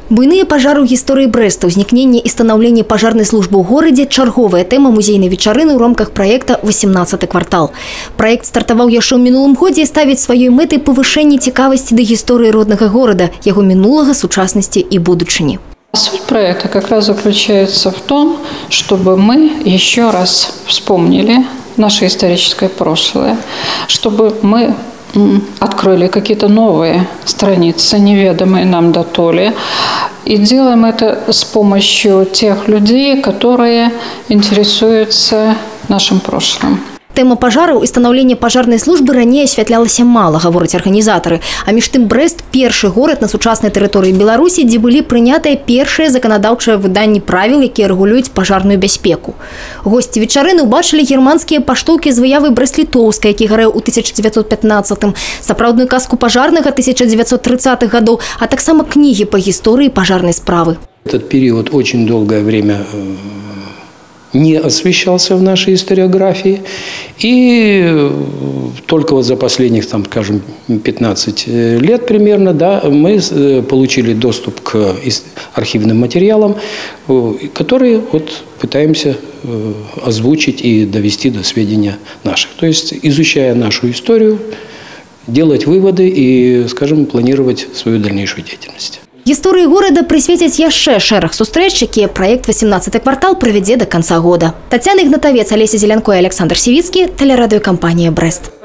Буйные пожары ў гісторыі Брэста, ўзнікненне і станаўленне пажарнай службы ў горадзе – чарговая тэма музейнай вечарыны ў рамках праекта «18 квартал». Праект стартаваў яшчэ ў мінулым годзе і ставіць сваёй мэтай павышэнне цікавасці да гісторыі роднага горада, яго мінулага, сучаснасці і будучыні. Суть проекта как раз заключается в том, чтобы мы еще раз вспомнили наше историческое прошлое, чтобы мы открыли какие-то новые страницы, неведомые нам дотоле. И делаем это с помощью тех людей, которые интересуются нашим прошлым. Тэма пажараў і станаўлення пажарнай службы раней асвятлялася мала, гавораць арганізатары. А між тым Брэст – першы горад на сучаснай тэрыторыі Беларусі, дзе былі прынятыя першыя заканадаўчыя выданні правіл, якія рэгулююць пажарную бяспеку. Госці вечарыны ўбачылі германскія паштоўкі з выявы Брэст-Літоўска, які гарэў у 1915-м, сапраўдную казку пажарнага 1930-х гадоў, а таксама кнігі па гісторыі пажарнай справы. Этот период очень долгое время не освещался в нашей историографии. И только вот за последних, там, скажем, 15 лет примерно, да, мы получили доступ к архивным материалам, которые вот пытаемся озвучить и довести до сведения наших. То есть, изучая нашу историю, делать выводы и, скажем, планировать свою дальнейшую деятельность. Гісторыі горада прысвецяць яшчэ шэраг сустрэч, якія праект «18 квартал» правядзе да канца года. Тацяна Ігнатавец, Алеся Зелянко і Александр Сівіцкі, тэлерадыёкампанія «Брэст».